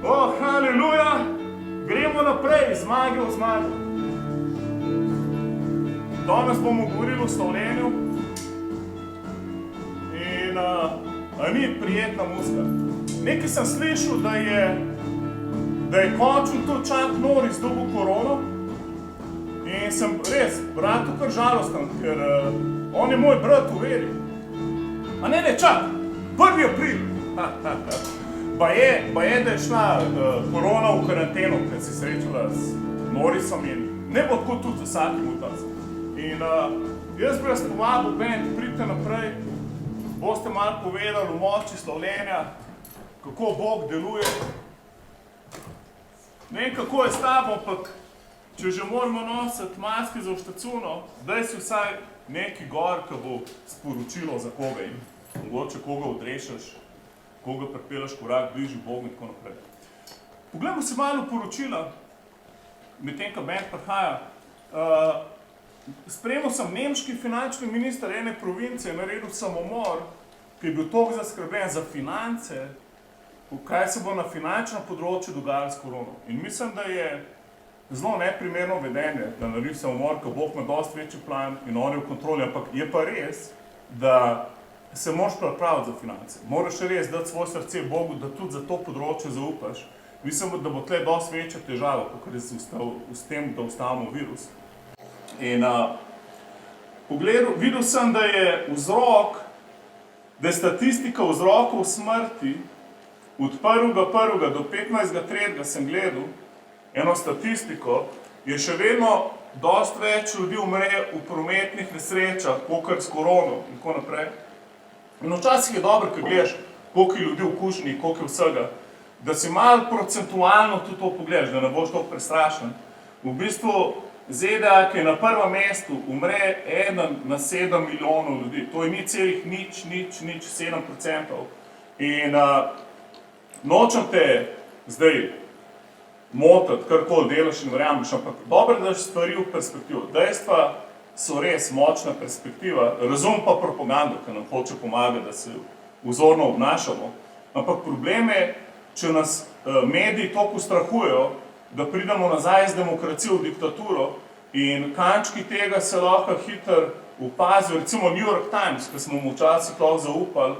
O, haleluja! Gremo naprej, zmage v zmage. Danes bomo govorili o slavljenju. In a ni prijetna muzika. Nekaj sem slišal, da je končno to čak Norris dobil korono. In sem res brat kar žalosten, ker on je moj brat v veri. A ne, čak, 1. april. Pa je, da je šla korona v karanteno, ker si srečala z Norrisom in ne bo tako tudi z vsakim od nas. In jaz bi vas povabil, band, pridite naprej, boste malo povedali o moči slavljenja, kako Bog deluje. Ne vem, kako je s tabo, ampak če že moramo nositi maske za vštacuno, daj si vsaj neki gor, ki bo sporočilo za koga in mogoče koga odrešaš, koga pripeljaš korak bližje Bogu in tako naprej. Poglejmo si malo poročila, medtem ko band prihaja. Sprejemal sem nemški finančni minister ene provincije, naredil samomor, ki je bil toliko zaskrbljen za finance, kaj se bo na finančnem področju dogajalo s korono. In mislim, da je zelo neprimerno vedenje, da naredi samomor, ko Bog ima dosti večji plan in on je v kontroli, ampak je pa res, da se moraš pripraviti za finance. Moraš res dati svoje srce Bogu, da tudi za to področje zaupaš. Mislim, da bo tle dosti večja težava, kakor je s tem, da ustavimo virus. In videl sem, da je statistika vzrokov smrti od 1.1. do 15.3. sem gledal eno statistiko, je še vedno dosti več ljudi umre v prometnih nesrečah, kakor s korono in tako naprej. In včasih je dobro, ko gledaš, koliko je ljudi okuženih, koliko je vsega, da si malo procentualno tudi to pogledaš, da ne boš toliko prestrašen. V bistvu ZDA, ki je na prvem mestu, umre 1 na 7 milijonov ljudi. To je 0,007%. In nočem te zdaj motiti, karkoli delaš in verjameš, ampak dobro daš stvari v perspektivo. Dejstva so res močna perspektiva, razum pa propagando, ki nam hoče pomagati, da se vzorno obnašamo. Ampak problem je, če nas mediji toliko ustrahujejo, da pridemo nazaj z demokracijo v diktaturo in kančki tega se lahko hitro opazijo. Recimo New York Times, ki smo mu včasih lahko zaupali,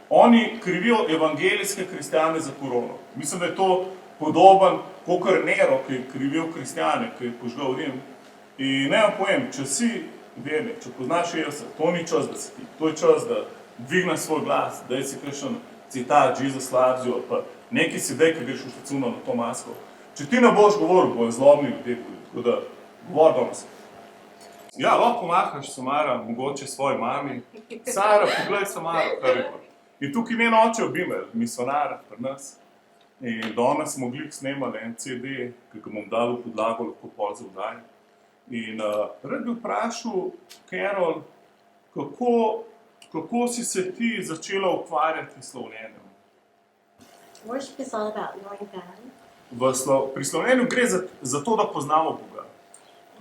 oni krivijo evangelijske kristjane za korono. Mislim, da je to podoben kakor Nero, ki je krivil kristjane, ki je požgal Rim. In ne vam povem, če si vernik, če poznaš Jezusa, to ni čas, da si ti. To je čas, da dvigneš svoj glas, daj si kakšen citat, Jesus loves you, pa nekaj si daj, ki greš v štacuno na to masko. Če ti ne boš govoril, bojo zlobni ljudje govorili, tako da govor danes. Ja, lahko mahaš, Samara, mogoče svoji mami. Sara, poglej Samara, kaj rekoš. In tukaj njen oče obime, misionar pri nas. In danes smo glih snemali en CD, ki ga bom dal v podlago, lahko pol za vdaj. In rad bi vprašal, Carol, kako si se ti začela ukvarjati s slavljenjem? Worship is all about knowing God. Pri slavljenju gre za to, da poznamo Boga.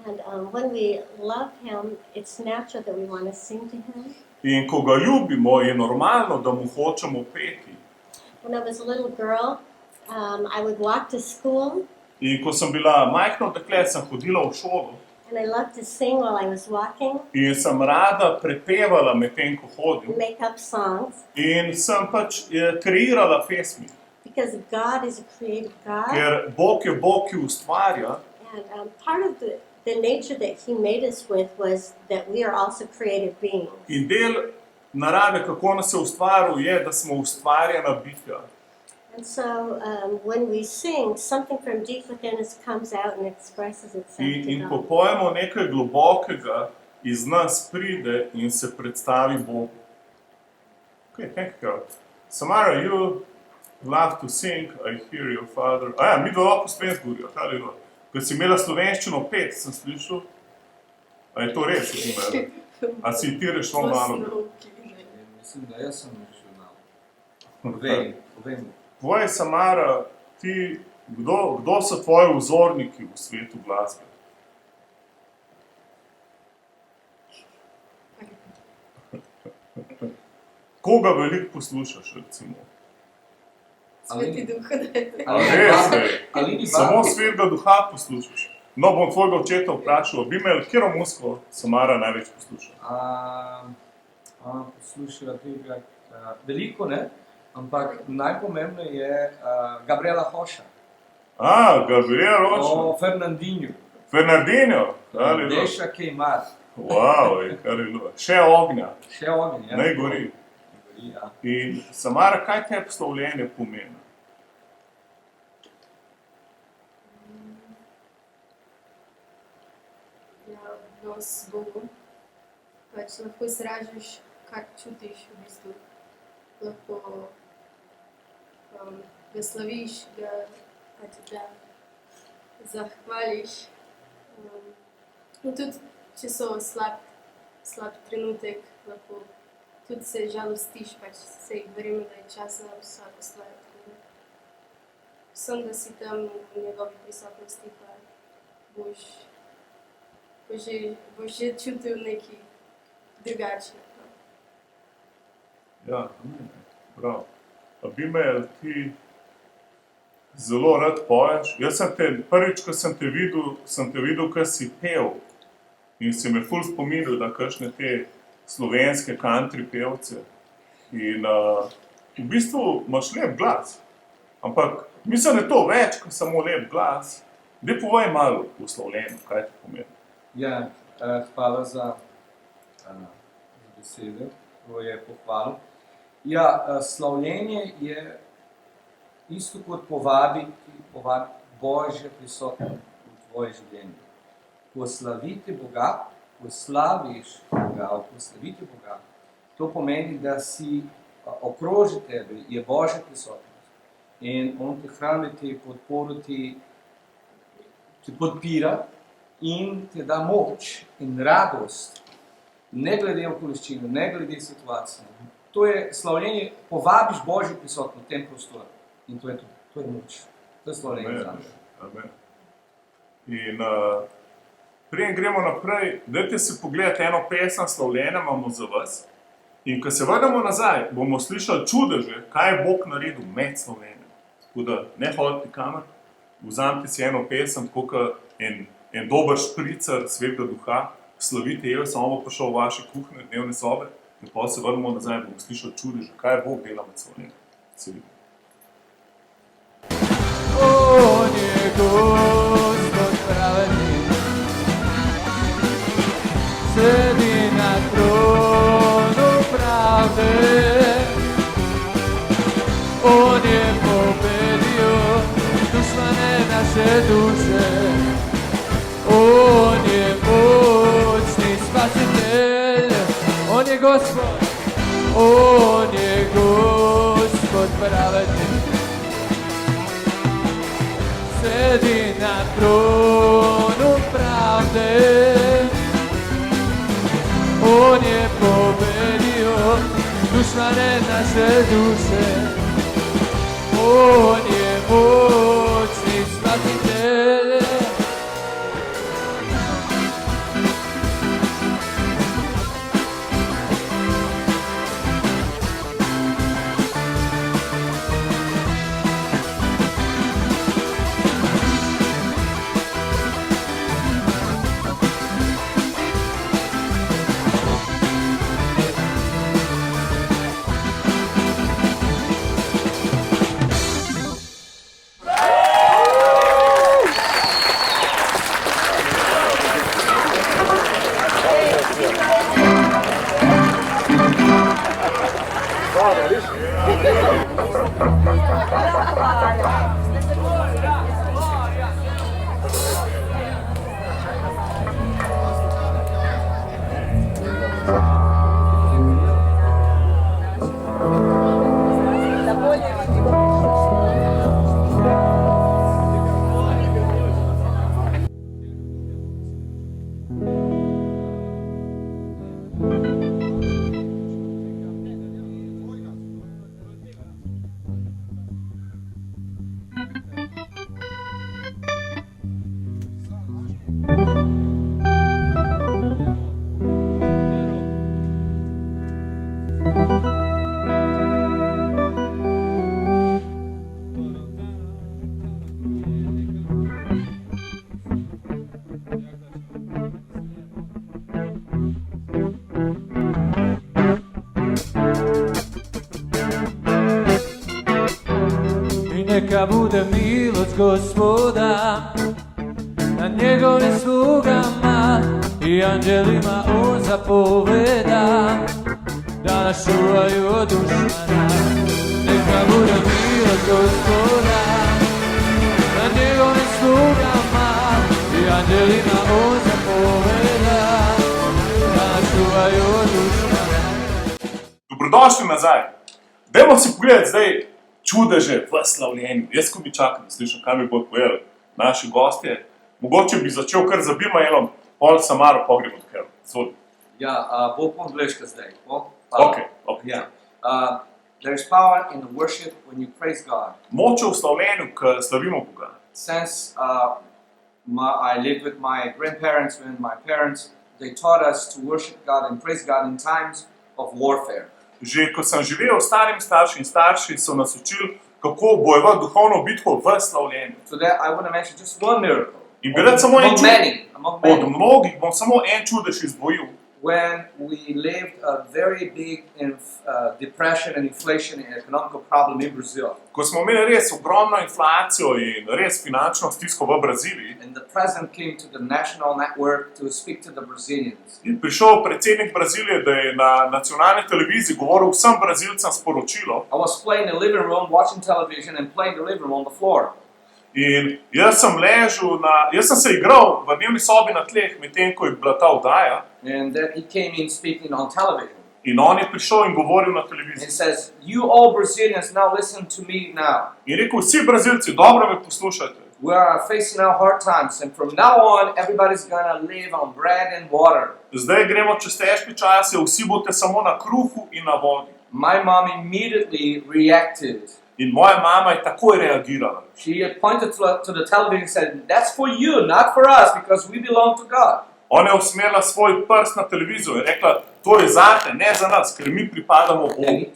And when we love Him, it's natural that we want to sing to Him. In ko ga ljubimo, je normalno, da mu hočemo peti. When I was a little girl, I would walk to school. In ko sem bila majhno dekle, sem hodila v šolo. And I loved to sing while I was walking. In sem rada prepevala medtem, ko hodim. And make up songs. In sem pač kreirala pesmi. Because God is a creative God. Ker Bog je Bog, ki ustvarja. And part of the nature that He made us with was that we are also creative beings. In del narave, kako nas je ustvaril, je, da smo ustvarjena bitja. And so when we sing, something from deep within us comes out and expresses itself to In ko God. pojemo nekaj globokega, iz nas pride in se predstavi Bogu. Okay, thank you. Samara, you love to sing, I hear your father. Mi dva lahko spet zgorijo, haleluja. Ko si imela slovenščino 5, sem slišal. A je to res? A si ti rešil malo? Mislim, da jaz sem rešil. Povem. Tvoj, Samara, kdo so tvoji vzorniki v svetu glasbe? Koga veliko poslušaš, recimo? Sveti duh, dajte. A res je? Ali ni Samo babi? svetega duha poslušaš. No, bom tvojega očeta vprašal, bi imel, katero muziko Samara največ posluša? Poslušala tega, veliko ne, ampak najpomembneje je Gabriela Hoša. Gabriel Roša. O Fernandinho. Fernandinho. Ali lo. Deixa queimar. Wow, kar je lo. Še ognja. Še ogenj, ja. Naj gori. Gori, ja. In Samara, kaj tebi slavljenje pomeni? Ja, odnos z Bogom. Pač lahko izražiš, kar čutiš v bistvu. Lahko ga slaviš, ga zahvališ. In tudi, če so slab trenutek, lahko tudi se žalostiš, pač se verjamem, da je čas za vsako stvar. Vsem, da si tam v njegovi prisotnosti, pa boš že čutil nekaj drugačnega. Ja, prav. A bi imel ti zelo rad poješ. Jaz sem te, prvič, ko sem te videl, ko si pel. In si me ful spominil, da kakšne te slovenske country pevce. In v bistvu imaš lep glas. Ampak mislim, da je to več, kot samo lep glas. Daj povej malo v Slovljenju, kaj to pomeni. Ja, hvala za besede, to je pohval. Ja, slavljenje je isto kot povabiti Božje prisotnost v tvoje življenje. Ko slavite Boga, ko slaviš Boga, proslavite Boga, to pomeni, da si okroži tebe, je Božja prisotnost. In on te hrani, te podporo, te podpira in te da moč in radost, ne glede okoliščine, ne glede situacije. To je slavljenje, povabiš Božjo prisotnost v tem prostoru. In to je to, to je moč. To je slavljenje za me. Amen. In preden gremo naprej, dajte si pogledati eno pesem slavljenja imamo za vas. In ko se vrnemo nazaj, bomo slišali čudeže, kaj je Bog naredil med slavljenjem. Tako da ne hodite kamor, vzamite si eno pesem, tako kot en dober špricer svetega duha, slavite jo, samo bo prišel v vaše kuhne, dnevne sobe, in pa se vrnemo nazaj, bomo slišali čudeže, kaj je Bog delal med slavljenjem. Se vidimo. On je Gospod pravednik, sedi na tronu pravde. On je pobedio dušmane naše duše. On je močni spasitelj, on je Gospod, on je Gospod pravednik. Sedi na tronu pravde, on je pobedio dušmane naše duše. On je močni spasitelj. neka bude milost Gospoda nad njegovim slugama i anđelima on zapoveda da nas čuvaju od dušmana. Neka bude milost Gospoda nad njegovim slugama i anđelima on zapoveda da nas čuvaju od dušmana. Dobrodošli nazaj. Dajmo si pogledati zdaj čudeže v slavljenju. Jaz, ko bi čakal, da slišim, kaj mi bo povedal naši gostje, mogoče bi začel kar z Abimaelom, pol Samaro, pa gremo odkel. Zvoli. Ja, bo po angliško zdaj. Bo? Ok. Yeah. There's power in the worship when you praise God. Moč v slavljenju, ko slavimo Boga. Since I lived with my grandparents and my parents, they taught us to worship God and praise God in times of warfare. Že ko sem živel s starim starši in starši, so nas učili, kako bojevati duhovno bitko v slavljenju. So that I want to mention just one miracle. In bi rad samo en Among čudež, od many. mnogih bom samo en čudež izdvojil. When we lived a very big depression and inflation and economical problem in Brazil, Ko smo imeli res ogromno inflacijo in res finančno stisko v Braziliji, and the president came to the national network to speak to the Brazilians, in prišel predsednik Brazilije, da je na nacionalni televiziji govoril vsem Brazilcem sporočilo, I was playing in the living room, watching television, and playing the living room on the floor. in jaz sem se igral v dnevni sobi na tleh, medtem ko je bila ta oddaja, And then he came in speaking on television. in on je prišel in govoril na And he televiziji. says, "You all Brazilians, now listen to me now. In rekel, vsi Brazilci, dobro me poslušajte. We are facing now hard times, and from now on, everybody's gonna live on bread and water." Zdaj gremo čez težke čase, vsi boste samo na kruhu in na vodi. My mom immediately reacted. In moja mama je takoj reagirala. She pointed to the television and said, "That's for you, not for us, because we belong to God." Ona je usmerila svoj prst na televizijo in rekla, to je zate, ne za nas, ker mi pripadamo Bogu. And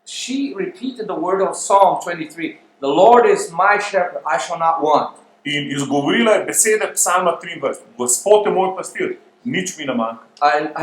she repeated the word of Psalm 23, "The Lord is my shepherd, I shall not want." In izgovorila je besede psalma 23, Gospod je moj pastir, nič mi ne manjka.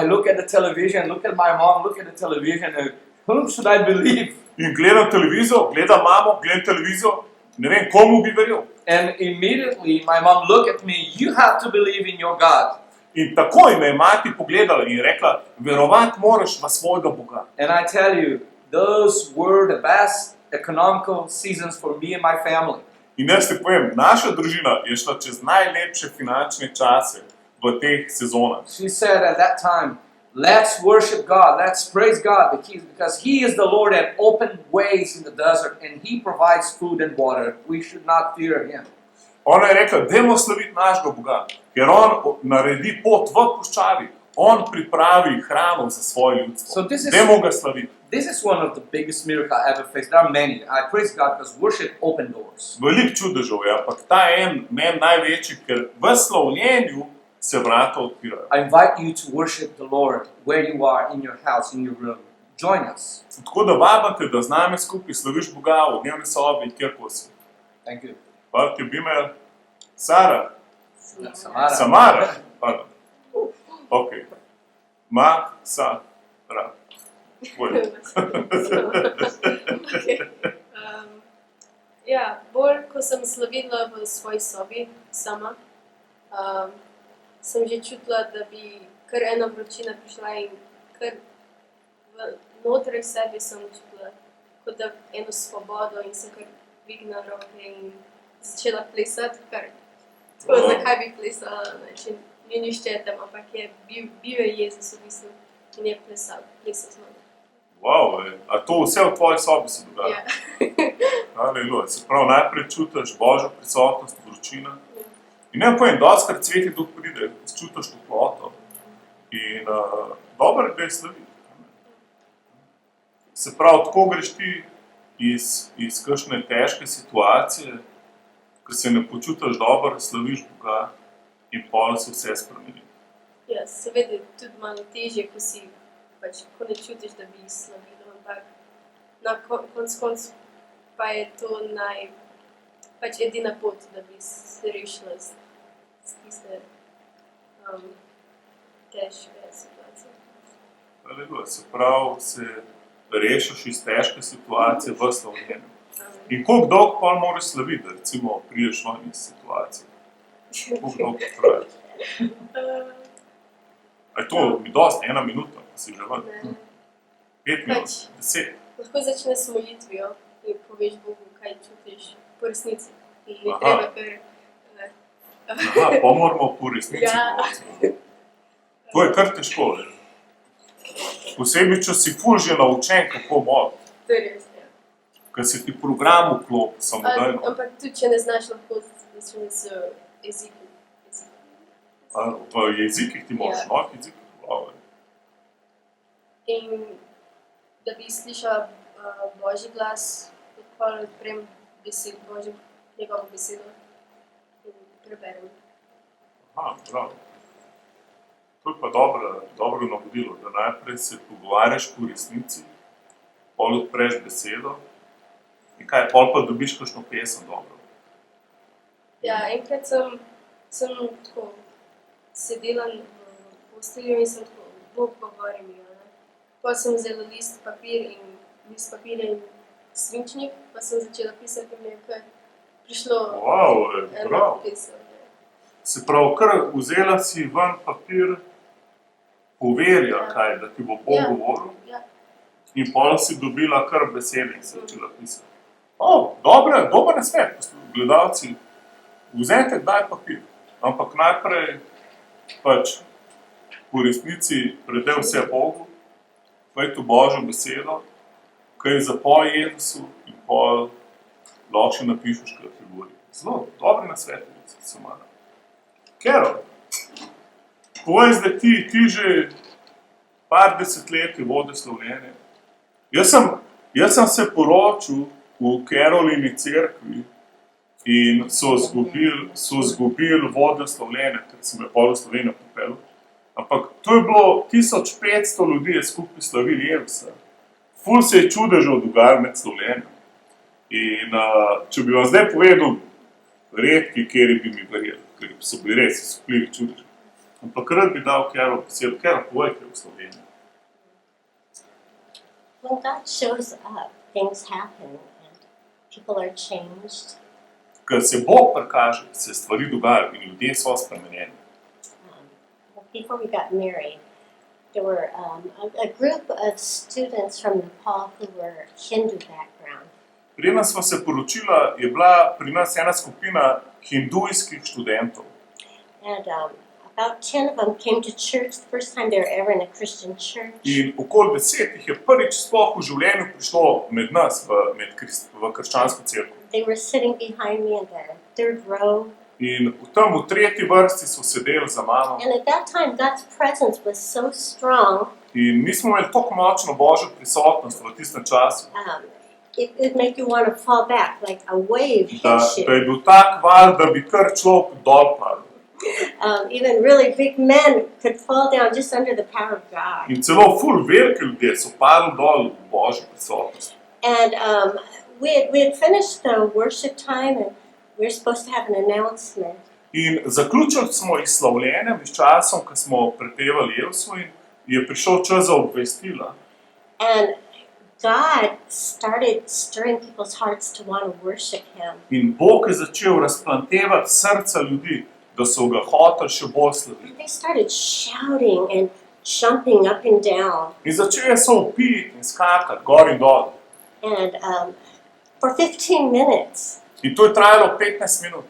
I look at the television, look at my mom, look at the television, and whom should I believe? In gledam televizijo, gledam mamo, gledam televizijo, ne vem, komu bi verjel. And immediately my mom looked at me, "You have to believe in your God." In takoj me je mati pogledala in rekla, verovati moraš v svojega Boga. And I tell you, those were the best economical seasons for me and my family. In jaz ti povem, naša družina je šla čez najlepše finančne čase v teh sezonah. She said at that time, "Let's worship God, let's praise God, because He is the Lord that opened ways in the desert and He provides food and water. We should not fear Him." Ona je rekla, dajmo slaviti našega Boga, ker on naredi pot v puščavi, on pripravi hrano za svoje ljudstvo. So this is- Dajmo ga slaviti. This is one of the biggest miracles I ever faced. There are many. I praise God because worship opened doors. Veliko čudežev je, ampak ta en meni največji, ker v slavljenju se vrata odpirajo. I invite you to worship the Lord where you are, in your house, in your room. Join us. Tako da vabim te, da z nami skupaj slaviš Boga v dnevni sobi, kjerkoli si. Thank you. Hvala ti, Abimael. Sara, Samara. Samara, pardon. Ok. Sara. Tvoj. Okay. Ja, bolj ko sem slavila v svoji sobi sama, sem že čutila, da bi kar ena vročina prišla in kar notri sebe sem čutila, kot da eno svobodo in sem kar dvignila roke in začela plesati, kar tako, zakaj bi plesala, če ni nišče tam, ampak je bil je Jezus v bistvu in je plesal z nami. Wow, a to vse v tvoji sobi se dogaja? Ja. Aleluja. Se pravi, najprej čutiš Božjo prisotnost, vročina. In ne povem, dostakrat Sveti Duh pride, čutiš toploto. In dobro je, da je slaviti. Se pravi, tako greš ti iz kakšne težke situacije, ker se ne počutiš dobro, slaviš Boga in pol se vse spremeni. Ja, seveda tudi malo težje, ko si ko ne čutiš, da bi slavila, ampak na koncu pa je to edina pot, da bi se rešila z tiste težke situacije. Aleluja. Se pravi, se rešiš iz težke situacije v slavljenju. Amen. In koliko dolgo pa moraš slaviti, da recimo priješ ven iz situacije? Koliko dolgo traja? A je to mi dosti, 1 minuta, pa si že ven? Ne. 5 minut, Pač. 10? Lahko začneš s molitvijo in poveš Bogu, kaj čutiš po resnici. In ni Aha. treba kar... Aha, pa moramo po resnici Ja. govoriti. To je kar težko, ne? Posebej, če si ful že naučen, kako moliti. To je res, ja. Ker se ti program vklopi samodejno. Ampak tudi, če ne znaš, lahko začneš z jezikom. V jezikih ti moraš, Ja. novih jezikih. Wow. In da bi slišala Božji glas, tako odprem njegovo besedo in preberem. Aha, bravo. To je pa dobro navodilo, da najprej se pogovarjaš po resnici, pol odpreš besedo in kaj, pol pa dobiš kakšno pesem dobro. Ja, enkrat sem tako sedela v postelju in sem tako, Bog govori mi, ne. Pa sem vzela list papirja in svinčnik, pa sem začela pisati in mi je kar prišlo Wow, eno bravo. pesem. Ne. Se pravi, kar vzela si ven papir, poverja Ja. kaj, da ti bo Bog Ja. govoril Ja, in pol si dobila kar besede in si začela pisati. Dober nasvet, gledalci, vzemite kdaj papir, ampak najprej pač v resnici predel vse Bogu, pojdi v Božjo besedo, kaj zapoj Jezusu in pol lahko še napišeš, kaj ti govori. Zelo dobri nasveti, se mana. Kero, povej zdaj ti že par desetletij vodiš Slovljenje. Jaz sem se poročil v Kerolini cerkvi in so zgubili vodjo Slovljenja, ker sem jo pol v Slovenijo pripeljal. Ampak to je bilo 1500 ljudi je skupaj slavili Jezusa. Ful se je čudežev dogajalo med Slovljenjem. In če bi vam zdaj povedal, redki, kjeri bi mi verjeli, ker so bili res supljivi čudeži. Ampak rad bi dal Kero besedo, Kero, povej, kaj je v Sloveniji. When God shows up, things happen and people are changed. Ker se Bog prikaže, se stvari dogajajo in ljudje so spremenjeni. Before we got married, there were a group of students from Nepal who were Hindu background. Preden smo se poročila, je bila pri nas ena skupina hindujskih študentov. And about 10 of them came to church the first time they were ever in a Christian church. In okoli 10 jih je prvič sploh v življenju prišlo med nas, v krščansko cerkev. They were sitting behind me in the third row. In tam v tretji vrsti so sedeli za mano. And at that time, God's presence was so strong, In mi smo imeli tako močno Božjo prisotnost v tistem času, it would make you want to fall back, like a wave da hits je you. bil tak val, da bi kar človek dol padel. Even really big men could fall down just under the power of God. In celo ful veliki ljudje so padli dol v Božjo prisotnost. And we had finished the worship time, and we were supposed to have an announcement. In zaključili smo jih slavljenjem s časom, ko smo prepevali Jezusu in je prišel čas za obvestila. And God started stirring people's hearts to want to worship Him. In Bog je začel razplantevati srca ljudi, da so ga hoteli še bolj slaviti. They started shouting and jumping up and down. In začeli so vpiti in skakati gor in dol. And for 15 minutes, In to je trajalo 15 minut.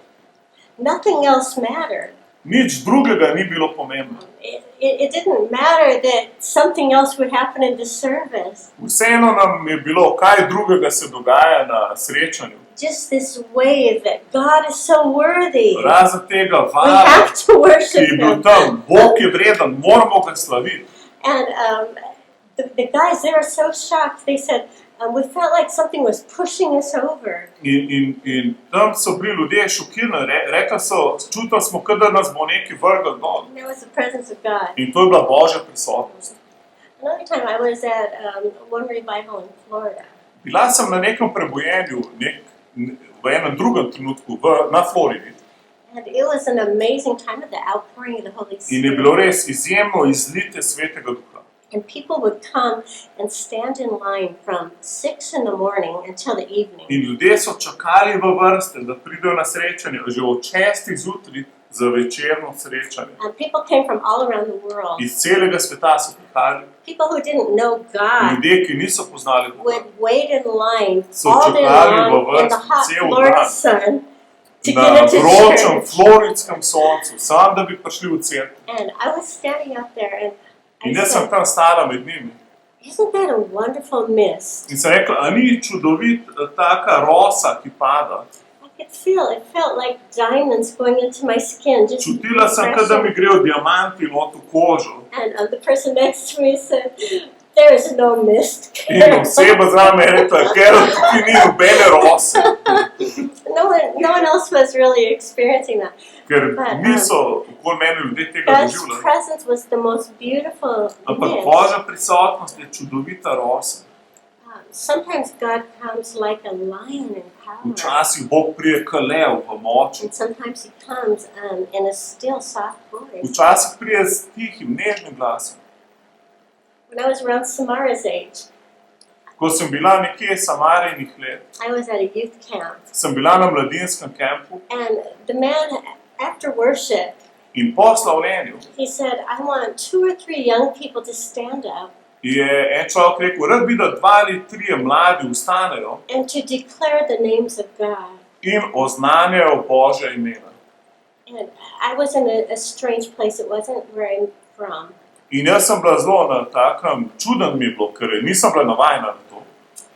nothing else mattered. Nič drugega ni bilo pomembno. It didn't matter that something else would happen in the service. Vseeno nam je bilo, kaj drugega se dogaja na srečanju. Just this wave that God is so worthy. Razen tega We vala, have to ki worship je bil Him. tam, Bog je vreden, moramo ga slaviti. And the guys, they were so shocked. They said, we felt like something was pushing us over. In tam so bili ljudje šokirani, rekli so, čutili smo, kot da nas bo neki vrgel dol. And that was the presence of God. In to je bila Božja prisotnost. Another time I was at one revival in Florida. Bila sem na nekem prebojenju, v enem drugem trenutku na Floridi. And it was an amazing time of the outpouring of the Holy In je Spirit. bilo res izjemno izlitje Svetega Duha. And people would come and stand in line from 6 in the morning until the evening. In ljudje so čakali v vrste, da pridejo na srečanje, že od 6 zjutraj za večerno srečanje. And people came from all around the world. Iz celega sveta so prihajali. People who didn't know God Ljudje, ki niso poznali Boga, would wait in line So all day čakali v long in the vrsti hot cel Florida dan. sun to na get into vročem church. floridskem soncu, sam da bi prišli v cerkev. And I was standing up there and I In jaz sem said, tam stala med njimi. isn't that a wonderful mist? In sem rekla, a ni čudovit taka rosa, ki pada? I could feel, it felt like diamonds going into my skin. Just Čutila sem, kot da mi refreshing. grejo diamanti not v kožo. And the person next to me said, there is no mist. In oseba zraven je rekla, ker tukaj ni nobene rose. No one else was really experiencing that. Ker niso okoli mene ljudje tega God's doživljali. presence was the most beautiful Ampak mist. Božja prisotnost je čudovita rosa. Sometimes God comes like a lion in power. Včasih Bog prije kot lev v moči. And sometimes he comes in a still, soft voice. Včasih prije s tihim, nežnim glasom. When I was around Samara's age, Ko sem bila nekje Samarinih let, I was at a youth camp. sem bila na mladinskem kampu And the man, after worship, in po slavljenju he said, I want 2 or 3 young people to stand up je en človek rekel, rad bi, da 2 ali 3 mladi vstanejo and to declare the names of God. in oznanjajo Božja imena. And I was in a strange place. It wasn't where I'm from. In jaz sem bila zelo na takem, čuden mi je bilo, ker nisem bila navajena na to.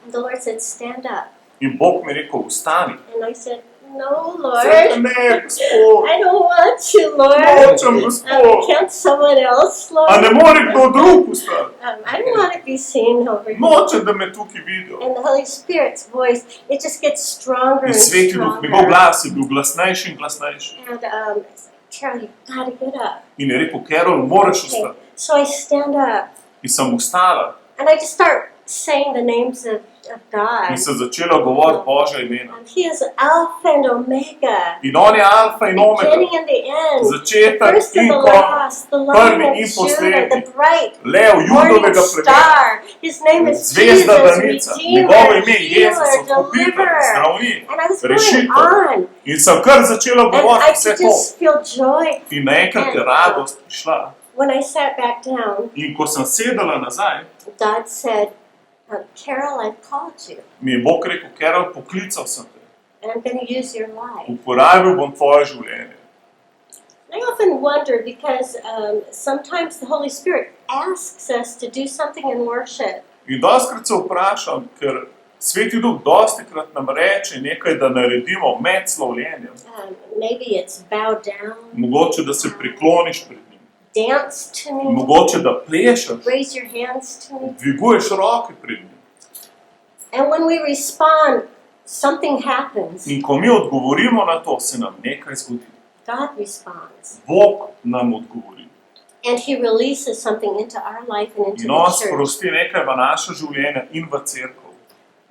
And the Lord said, stand up. In Bog mi je rekel, vstani. And I said, no, Sem Lord. ne, Gospod, I don't want to, Lord. nočem, Gospod. Can't someone else, Lord? A ne more kdo drug vstati. I don't want to be seen over here. Nočem, da me tukaj vidijo. And the Holy Spirit's voice, it just gets stronger In and sveti duh, njegov stronger. glas je bil glasnejši in glasnejši. And Carol, you gotta get up. In je rekel, Carol, moraš Okay. vstati. So I stand up In sem vstala and I just start saying the names of God. in sem začela govoriti Božja imena. He is Alpha and Omega, In on je alfa in omega, beginning and the end, the začetek first and in the konec, last, the Lion prvi of in Judah, poslednji, the bright lev morning Judovega plemena, star. His name is zvezda Jesus, danica, njegovo Redeemer, ime je Jezus, Healer, odkupitelj, Deliverer. zdravnik, And I was going rešitelj. on, In sem kar začela and govoriti I vse could to. just feel joy. In naenkrat je radost prišla. When I sat back down, In ko sem sedela nazaj, God said, Carol, I've called you, mi je Bog rekel, Carol, poklical sem te. and I'm going to use your life. Uporabil bom tvoje življenje. I often wonder because sometimes the Holy Spirit asks us to do something in worship. In dostikrat se vprašam, ker Sveti Duh dostikrat nam reče nekaj, da naredimo med slavljenjem. Maybe it's bow down, Mogoče, da se prikloniš pred njim. dance to me, Mogoče, da plešeš, raise your hands to me. dviguješ roke pred njim. And when we respond, something happens. In ko mi odgovorimo na to, se nam nekaj zgodi. God responds. Bog nam odgovori. And He releases something into our life and into In on the church. sprosti nekaj v naše življenje in v cerkev.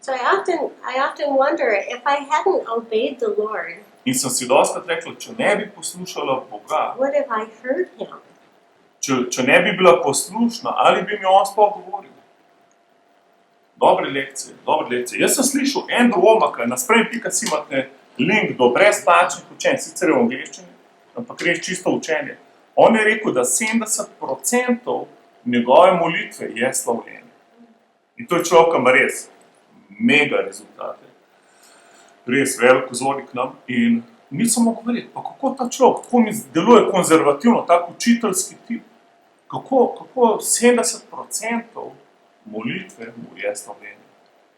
So I often wonder if I hadn't obeyed the Lord, In sem si dostikrat rekla, če ne bi poslušala Boga, would have I heard Him? če ne bi bila poslušna, ali bi mi on sploh govoril? Dobre lekcije, dobre lekcije. Jaz sem slišal Andrew Wommack, na spremi.si imate link do brezplačnih učenj, sicer je v angleščini, ampak res čisto učenje. On je rekel, da 70% njegove molitve je slavljenje. In to je človek, ki ima res mega rezultate. Res velik vzornik nam. In nisem mogel verjeti, pa kako ta človek, tako mi deluje konzervativno, tak učiteljski tip. Kako 70% molitve mu je slavljenje.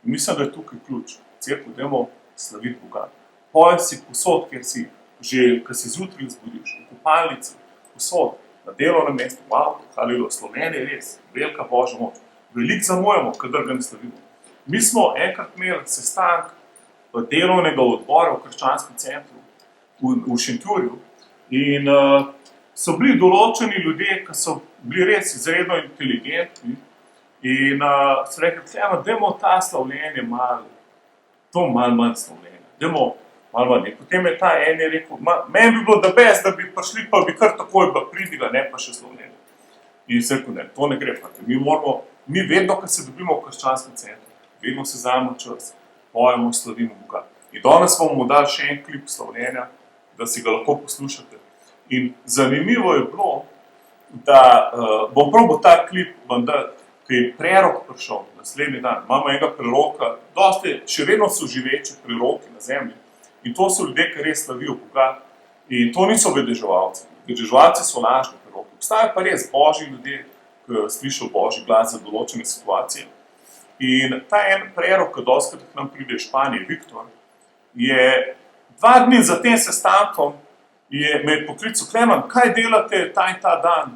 In mislim, da je tukaj ključ. Cerkev, dajmo slaviti Boga. Poj si posod, kjer si že, ko si zjutraj zbudiš, v kopalnici, posod, na delovnem mestu, wow, haleluja, slavljenje je res, velika Božja moč. Veliko zamujamo, kadar ga ne slavimo. Mi smo enkrat imeli sestanek delovnega odbora v krščanskem centru v Šentjurju in so bili določeni ljudje, ki so bili res izredno inteligentni in so rekli, dajmo ta slavljenje malo manj slavljenje, dajmo malo manj. Potem je ta en je rekel, meni bi bilo da bi prišli, pa bi kar takoj pridiga, ne pa še slavljenje. In se rekel, ne, to ne gre. Mi vedno, ko se dobimo v krščanskem centru, vedno se vzamemo čas, pojemo, slavimo Boga. In danes vam bomo dali še en klip slavljenja, da si ga lahko poslušate. In zanimivo je bilo, da bom probal ta klip vam dati, ki je prerok prišel naslednji dan. Imamo enega preroka, dosti, še vedno so živeči preroki na zemlji. In to so ljudje, ki res slavijo Boga. In to niso vedeževalci. Vedeževalci so lažni preroki. Obstajajo pa res božji ljudje, ki slišijo božji glas za določene situacije. In ta en prerok, ki dostikrat k nam pride iz Španije, Viktor, je 2 dni za tem sestankom me je poklical: Klemen, kaj delate ta in ta dan?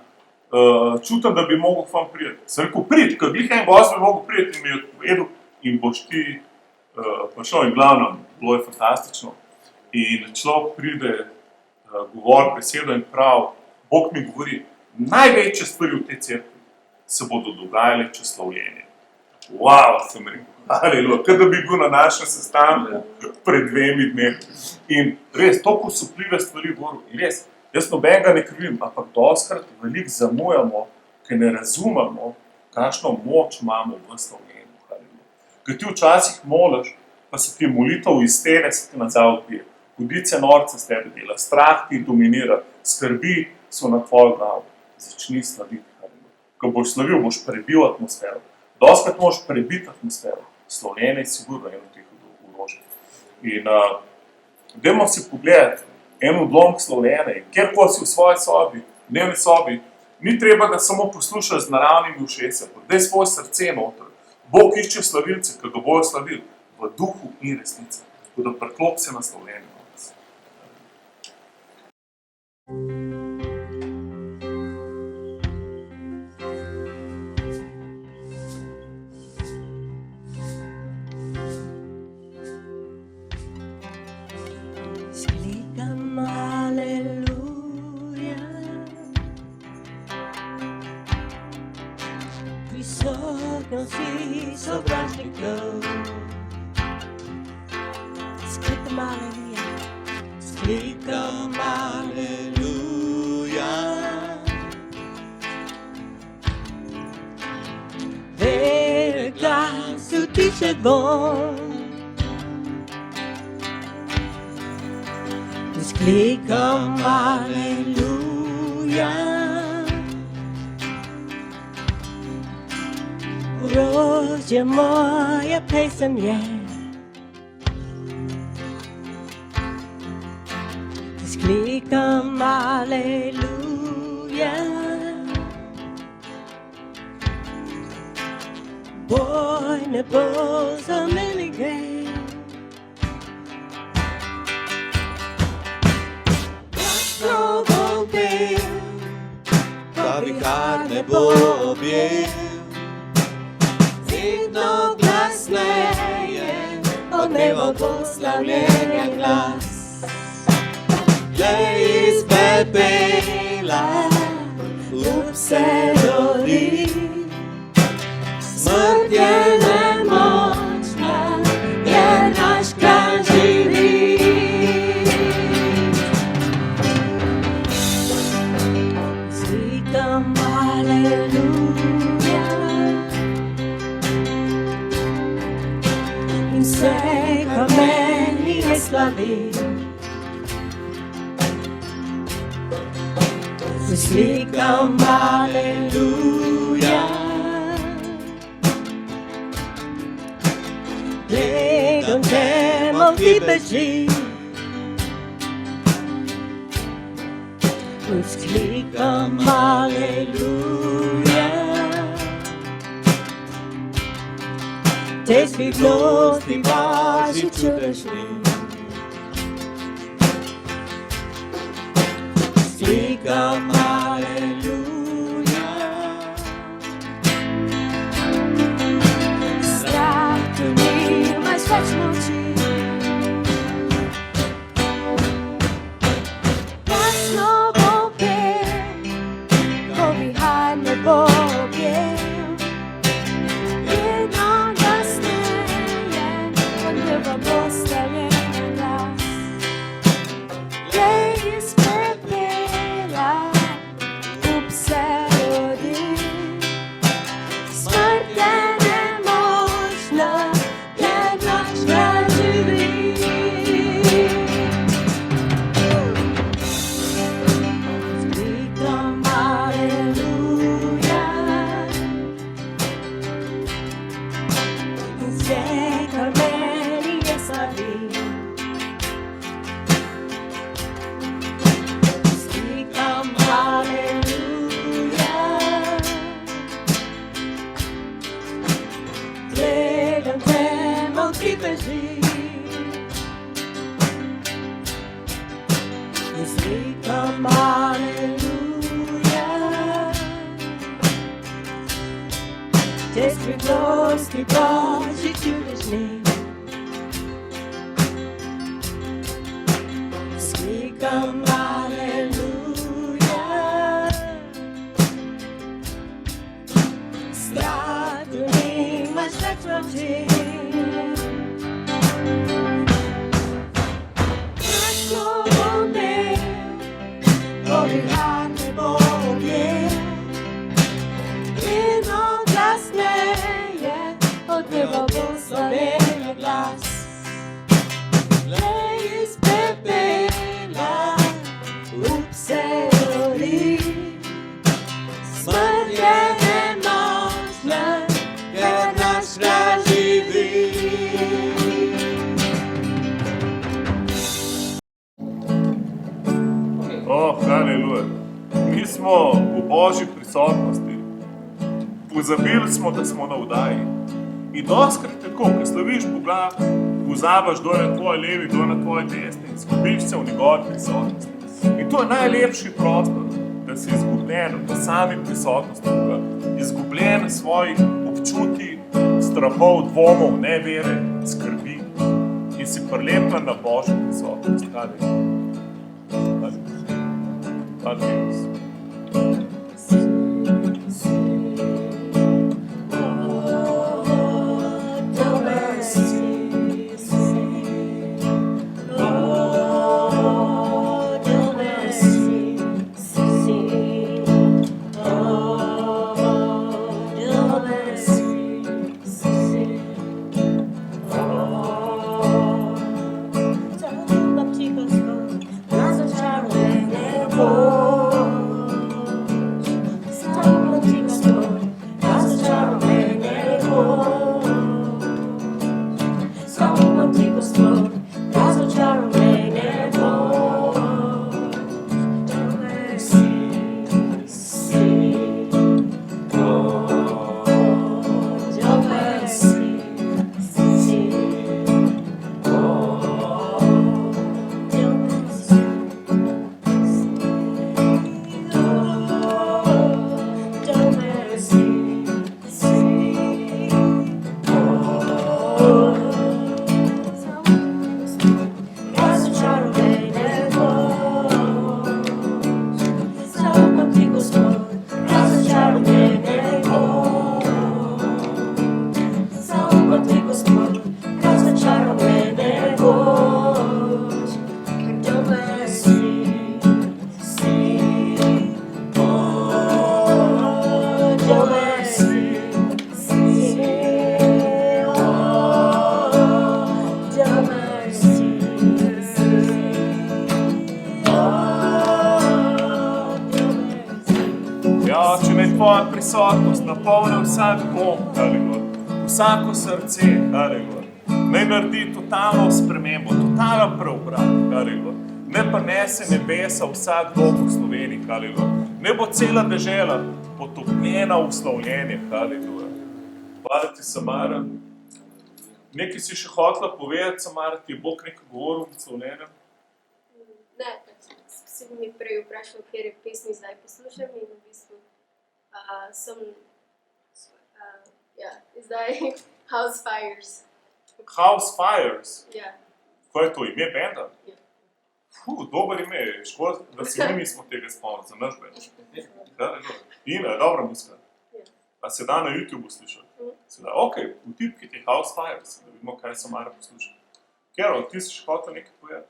Čutim, da bi mogel k vam priti. Sem rekel, prid, ker glih en gost bi mogel priti, in mi je odpovedal in boš ti prišel. In glavno, bilo je fantastično. In človek pride, govori besedo in prav, Bog mi govori, največje stvari v tej cerkvi se bodo dogajale čez slavljenje. Wow, sem rekel, aleluja, kot da bi bil na našem sestanku pred 2 dnevi. In res, toliko osupljive stvari govoril. In res, jaz nobenega ne krivim, ampak dostikrat veliko zamujamo, ker ne razumemo, kakšno moč imamo v slavljenju. Aleluja. Ker ti včasih moliš, pa se ti molitev iz tebe se ti nazaj odbije. Hudice norce s tebe dela, strah ti dominira, skrbi so na tvojo glavo. Začni slaviti. Ko boš slavil, boš prebil atmosfero. Dostikrat moraš prebiti atmosfero. Slavljenje je sigurno eno teh orožij. In dajmo si pogledati en odlomek slavljenja, kjerkoli si v svoji sobi, dnevni sobi, ni treba, da samo poslušaš z naravnimi ušesi, daj svoje srce noter. Bog išče slavilce, ki ga bojo slavili v duhu in resnici. Tako da preklop se na slavljenje. Si sovražnikov, sklikam aleluja, sklikam aleluja. Velik glas utiše dvom, sklikam aleluja. Orožje moje pesem je, sklikam aleluja. Boj ne bo za mene greh, glasno bom pel, da vihar ne bo objel. Vedno glasneje, odmeval bo slavljenja glas. Le iz pepela up se rodi, smrt je nemočna, je naš kralj živi. Sklikam aleluja, vse, kar meni je slavi. Slikam aleluja, gledam temom ki beži. Slikam aleluja, te svjetlosti vaši čudežni. Slikam aleluja, strah tu nimaš več moči. Glasno bom pel, ko vihar ne bo objel. Vedno glasneje, odmeva bo slavljenja glas. Glej iz pepela Come hallelujah. Just rejoice because you choose His name. Sweet come hallelujah. Start to ring my spectral team. Haleluja. Mi smo v Božji prisotnosti. Pozabili smo, da smo na vdaji. In doskrat tako, ko slaviš Boga, pozabaš, kdo je na tvoji levi, kdo je na tvoji desni, in izgubiš se v njegovi prisotnosti. In to je najlepši prostor, da si izgubljen v sami prisotnosti Boga. Izgubljen svojih občutij, strahov, dvomov, nevere, skrbi. In si prilepljen na Božjo prisotnost. Haleluja. Tvoja prisotnost napolni vsak dom, haleluja, vsako srce, haleluja. Naj naredi totalno spremembo, totalen preobrat, haleluja. Ne pa nese nebesa vsak dom v Sloveniji, haleluja. Ne bo cela dežela potopljena v slavljenje, haleluja. Hvala ti, Samara. Nekaj si še hotela povedati, Samara, ti je Bog nekaj govoril v slavljenju? Ne, si mi prej vprašal, kjer je pesmi zdaj poslušam in v bistvu sem zdaj House Fires. House Fires? Ja. Kaj je to, ime benda? Ja. Dober ime, škoda, da si mi nismo tega spomnili za naš bend. In je dobra misla. Ja. A se da na YouTubeu slišati? Se da, ok, v tipki ti House Fires, da vidimo, kaj Samara posluša. Carol, ti si še hotel nekaj povedati?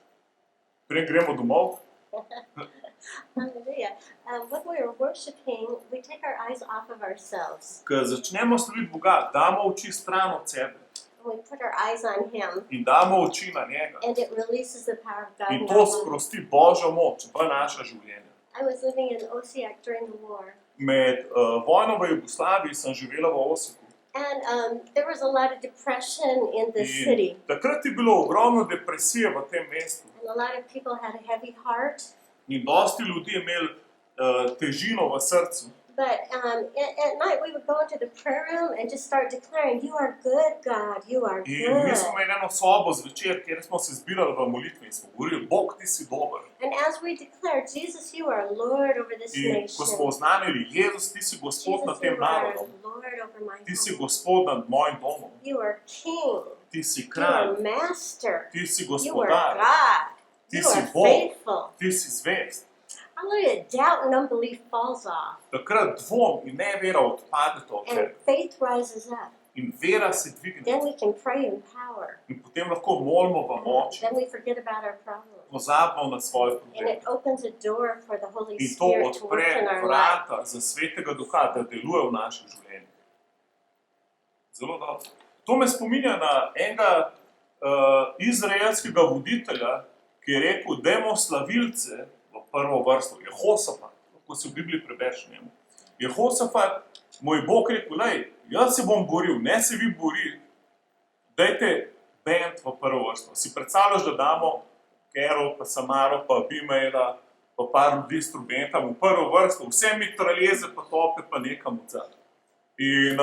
Prej gremo domov. Hallelujah. When we're worshiping, we take our eyes off of ourselves. Ko začnemo slaviti Boga, damo oči stran od sebe. And we put our eyes on Him. In damo oči na njega. And it releases the power of God In in to our lives. sprosti Božjo moč v naša življenja. I was living in Osijek during the war. Med vojno v Jugoslaviji sem živela v Osijeku. And there was a lot of depression in the city. Takrat je bilo ogromno depresije v tem mestu. And a lot of people had a heavy heart. In dosti ljudi je imeli težino v srcu. But at night we would go into the prayer room and just start declaring, "You are good, God. You are In mi smo good." imeli eno sobo zvečer, kjer smo se zbirali v molitvi in smo govorili, Bog, ti si dober. And as we declare, "Jesus, you are Lord over this In ko smo nation. oznanili, Jezus, ti si Gospod nad Jesus, tem you are narodom, Lord over my ti si home. Gospod nad mojim domom, You are King. ti si You are kralj, Master. ti si You are gospodar, God. ti You si are Bog, faithful." ti si zvest. Hallelujah. Doubt and unbelief falls off, Takrat dvom in nevera odpadeta od and tebe faith rises up. in vera se dvigne. Then we can pray in power. In potem lahko molimo v moči, Then we forget about our problems. pozabimo na svoje And probleme. it opens a door for the Holy In to Spirit to work odpre in our life. vrata za svetega duha, da deluje v našem življenju. Zelo dobro. To me spominja na enega izraelskega voditelja, ki je rekel, dajmo slavilce v prvo vrsto. Jehosafat, lahko se v Bibliji prebereš njemu. Jehosafat, moj Bog rekel, lej, jaz se bom boril, ne se vi borili, dajte bend v prvo vrsto. Si predstavljaš, da damo Kero, pa Samaro, pa Abimaela, pa par ljudi s trubentam v prvo vrsto, vse mitraljeze, pa tope, pa nekam odzad. In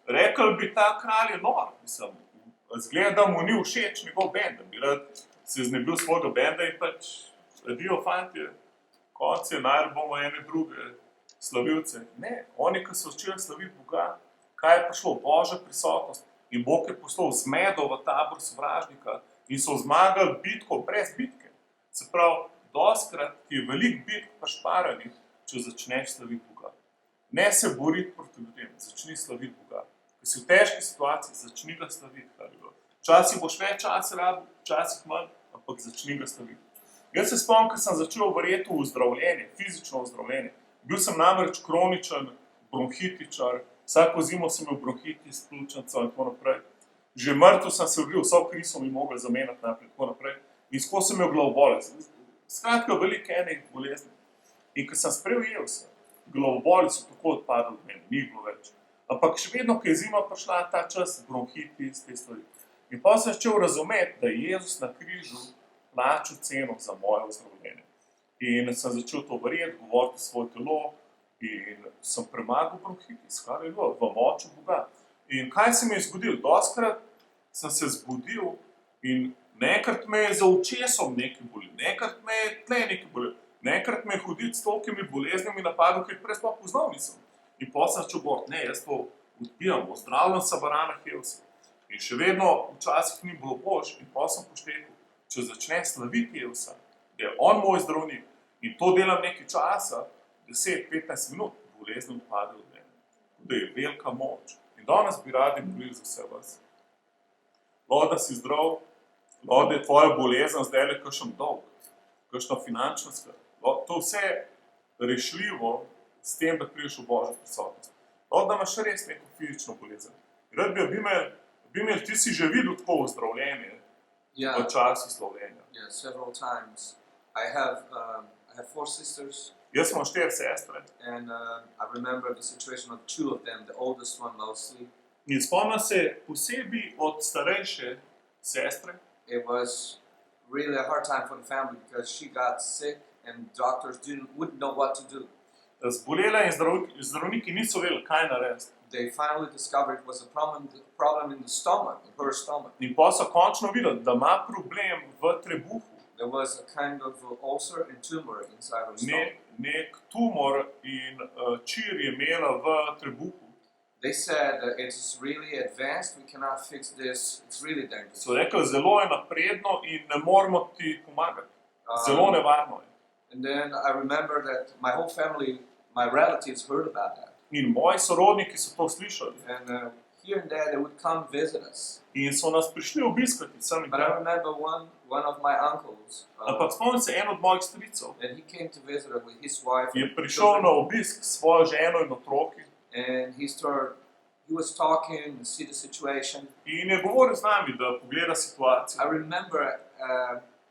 rekel bi, ta kralj je nor, mislim, zgleda, da mu ni všeč njegov bend, da bi rad se znebil svojega benda in pač sledijo fantje, konci je najbolj bomo ene druge slavilce. Ne, oni, ki so začeli slaviti Boga, kaj je prišlo? Božja prisotnost. In Bog je poslal zmedo v tabor sovražnika in so zmagali bitko brez bitke. Se pravi, dostikrat je veliko bitk pašparanih, če začneš slaviti Boga. Ne se boriti proti ljudem, začni slaviti Boga. Ko si v težki situaciji, začni ga slaviti. Včasih boš več časa rabil, včasih manj, ampak začni ga slaviti. Jaz se spomnim, ko sem začel verjeti v zdravljenje, fizično zdravljenje. Bil sem namreč kroničen bronhitičar, vsako zimo sem imel bronhitis, pljučnico in tako naprej. Že mrtev sem se rodil, vso kri so mi mogli zamenjati naprej in tako naprej. In skozi sem imel glavobole. Skratka, veliko enih bolezni. In ko sem sprejel Jezusa, glavoboli so tako odpadli od mene, ni bilo več. Ampak še vedno, ko je zima prišla, ta čas bronhitis, te stvari. In pa sem začel razumeti, da je Jezus na križu plačal ceno za moje ozdravljenje. In sem začel to verjeti, govoriti svoje telo in sem premagal bronhitis, haleluja, v moči Boga. In kaj se mi je zgodilo? Dostikrat sem se zbudil in nekrat me je za očesom nekaj boli, nekrat me je tle nekaj boli, nekrat me je hoditi s tolkimi boleznimi napadom, ki jih prej sploh poznal nisem. In potem sem začel govoriti, ne, jaz to odbijam, ozdravljam se v ranah Jezusa. In še vedno včasih ni bilo bož in potem sem poštetil, če začne slaviti Jezusa, da je on moj zdravnik in to delam nekaj časa, 10-15 minut, bolezni odpade od mene. Da je velika moč. In danes bi radi molili za vse vas. Lahko, da si zdrav, lahko, da je tvoja bolezen zdaj le kakšen dolg, kakšna finančna skrb. To vse je rešljivo s tem, da prideš v Božjo prisotnost. Lahko, da imaš res neko fizično bolezen. Rad bi imel, ti si že videl tako ozdravljenje v času slavljenja. Yeah, several times. I have 4 sisters, Jaz imam 4 sestre and I remember the situation of 2 of them, the oldest one mostly. in spomnim se posebej od starejše sestre. It was really a hard time for the family because she got sick and doctors wouldn't know what to do. Zbolela in zdravniki niso vedeli, kaj narediti. They finally discovered it was a problem in the stomach, in her stomach. In pa so končno videli, da ima problem v trebuhu, There was a kind of ulcer and tumor inside her stomach. nek tumor in čir je imela v trebuhu. They said that it's really advanced, we cannot fix this, it's really dangerous. So rekli, zelo je napredno in ne moremo ti pomagati. Zelo nevarno je. And then I remember that my whole family, my relatives heard about that. In moji sorodniki so to slišali And here and there they would come visit us. in so nas prišli obiskati sem in But I tja. remember one of my uncles, Ampak spomnim se, en od mojih stricov and he came to visit her with his wife. je and prišel children. na obisk s svojo ženo in otroki And he was talking and see the situation. in je govoril z nami, da pogleda situacijo. I remember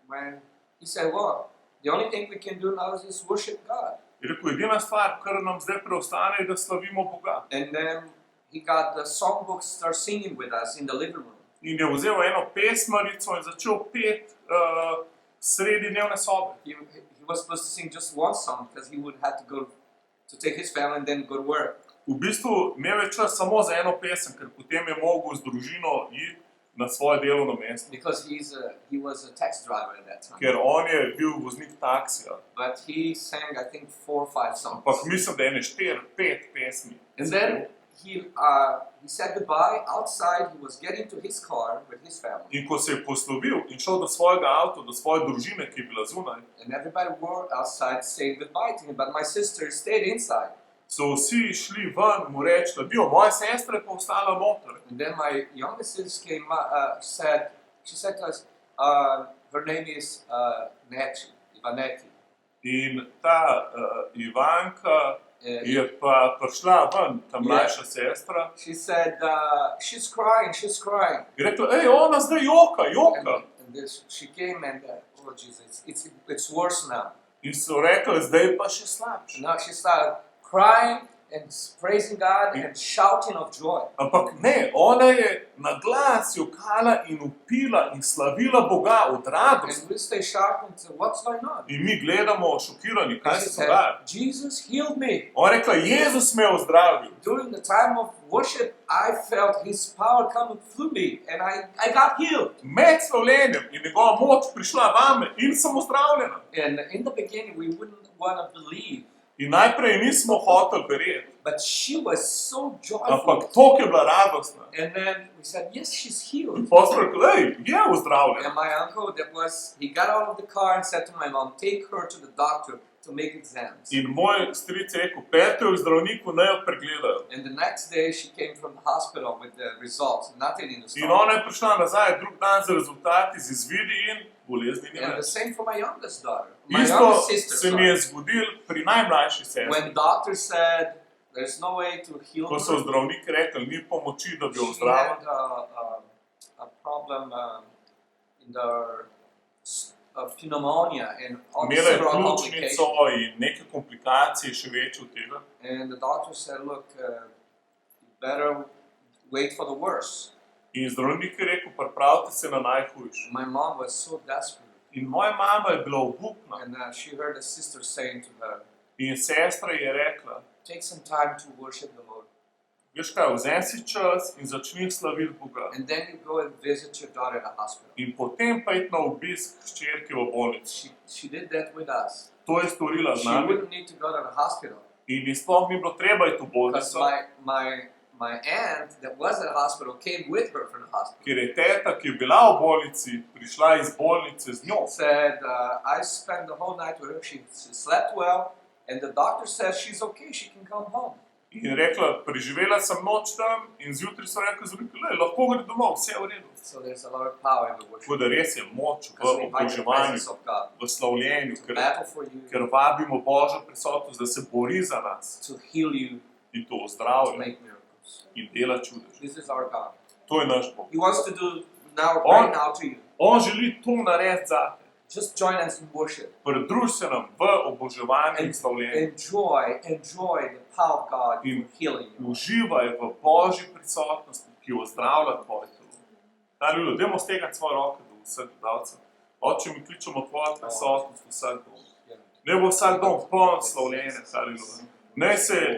when he said, well, the only thing we can do now is just worship God. Je rekel, edina stvar, kar nam zdaj preostane, je, da slavimo Boga. And then he got the songbook, start singing with us in the living room. In je vzel eno pesmarico in začel peti sredi dnevne sobe. He was supposed to sing just one song because he would have to go to take his family and then go to work. V bistvu imel je čas samo za eno pesem, ker potem je mogel z družino iti na svoje delovno mesto. Because he was a taxi driver at that time. Ker on je bil voznik taksija. But he sang, I think, 4 or 5 songs. Ampak mislim, da je ene 4-5 pesmi. And then he said goodbye outside. He was getting to his car with his family. In ko se je poslovil in šel do svojega avta, do svoje družine, ki je bila zunaj, And everybody were outside saying goodbye to him. But my sister stayed inside. so vsi šli ven mu reči, da dio, moja sestra je pa ostala noter. And then my youngest sister came, she said to us, her name is Ivanetti. In ta Ivanka je pa prišla ven, ta mlajša sestra, She said, she's crying. in rekla, ona zdaj joka. And this, she came and, oh Jesus, it's worse now. In so rekli, zdaj pa še slabše. Now she started crying and praising God and shouting of joy. Ampak ne, ona je na glas jokala in vpila in slavila Boga od radosti. And we stay shocked and said, what's going on? In mi gledamo šokirani, kaj And she se said, dogaja. Jesus healed me. Ona rekla, Jezus me je ozdravil. During the time of worship, I felt His power coming through me and I got healed. Med slavljenjem je njegova moč prišla vame in sem ozdravljena. And in the beginning, we wouldn't want to believe. In najprej nismo hoteli verjeti, But she was so joyful. ampak toliko je bila radostna. And then we said, yes, she's healed. In potem smo rekli, je ozdravljena. And my uncle, he got out of the car and said to my mom, take her to the doctor to make exams. In moj stric je rekel, pejte jo k zdravniku, naj jo pregledajo. And the next day she came from the hospital with the results, nothing in the In stomach. ona je prišla nazaj drug dan z rezultati, z izvidi in bolezni ni And the več. same for my youngest daughter. My Isto youngest sister, se mi je sorry. zgodilo pri najmlajši sestri. When doctor said there's no way to heal Ko so her, zdravniki rekli, ni pomoči, da bi jo she ozdravili. had a problem in the pneumonia and all the Imela je several pljučnico complications. in neke komplikacije še večje od tega. And the doctor said, look, you better wait for the worst. In zdravnik je rekel, pripravite se na najhujše. My mom was so desperate. In moja mama je bila obupna. And she heard a sister saying to her, In sestra je rekla, take some time to worship the Lord. veš kaj, vzemi si čas in začni slaviti Boga. And then you go and visit your daughter at the hospital. In potem pa iti na obisk hčerke v bolnici. She did that with us. To je storila z She nami. wouldn't need to go to the hospital. In ji sploh ni bilo treba iti v Because bolnico, my aunt that was at the hospital came with her from the hospital. ker je teta, ki je bila v bolnici, prišla iz bolnice z njo. Said, I spent the whole night with her. She slept well. And the doctor says she's okay. She can come home. In rekla, preživela sem noč tam in zjutraj so rekli, lahko gre domov, vse je v redu. So there's a lot of power in the worship. Tako da res je moč v Because we invite the oboževanju, presence of God v slavljenju, to battle for you, ker vabimo Božjo prisotnost, da se bori za nas to heal you, in to to ozdravlja make miracles. in dela čudež. This is our God. To je naš Bog. He wants to do now, On- right now to you. On želi to narediti zate. Just join us in worship. Pridruž se nam v oboževanju in slavljenju. Enjoy the power of God In- in healing you. Uživaj v Božji prisotnosti, ki ozdravlja tvoje telo. Halleluja, dajmo stegati svoje roke do vseh gledalcev. Oče, mi kličemo tvojo prisotnost vsak dom. Naj bo vsak dom poln slavljenja, halleluja.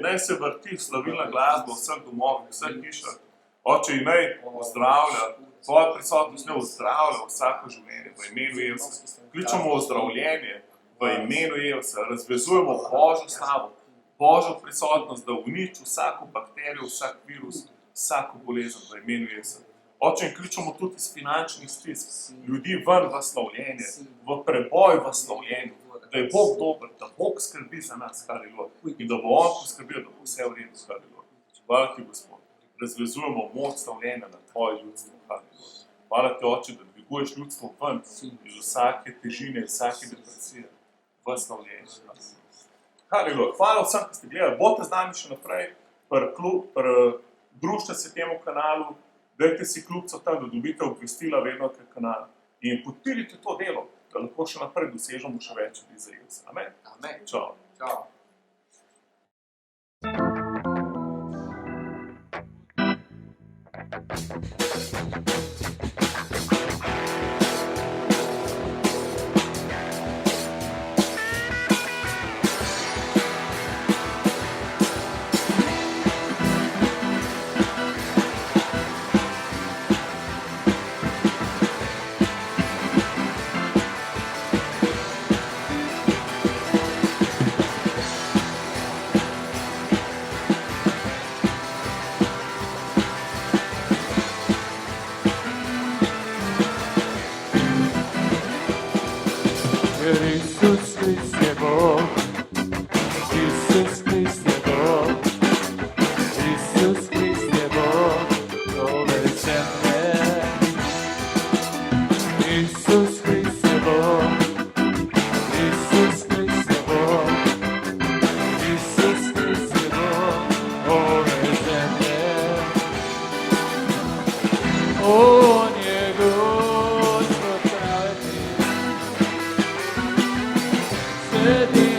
Naj se vrti slavilna glasba v vseh domovih, v vseh hišah. Oče, in naj ozdravlja, tvoja prisotnost naj ozdravlja vsako življenje v imenu Jezusa. Kličemo ozdravljenje v imenu Jezusa, razvezujemo Božjo slavo, Božjo prisotnost, da uniči vsako bakterijo, vsak virus, vsako bolezen v imenu Jezusa. Oče, in kličemo tudi iz finančnih stisk, ljudi ven v slavljenje, v preboj v slavljenju, da je Bog dober, da Bog skrbi za nas, halleluja, in da bo On poskrbel, da bo vse v redu, halleluja. Hvala ti, Gospod, razvezujemo moč slavljenja na tvoje ljudstvo, halleluja. Hvala ti, Oče, da dviguješ ljudstvo ven iz vsake težine, iz vsake depresije, v slavljenje. Halleluja. Hvala vsem, ki ste gledali. Bodite z nami še naprej, pridružite se temu kanalu, dajte si kljubico tam, da dobite obvestila vedno, kaj kanal. In podpirite to delo, da lahko še naprej dosežemo še več ljudi za Jezusa. Amen. Amen. Čau. Ciao. jer Isus Krist je Bog. Isus Krist je Bog. Isus Krist je Bog ove zemlje. Isus Krist je Bog. Isus Krist je Bog. Isus Krist je Bog ove zemlje. On je Gospod pravedni, sveti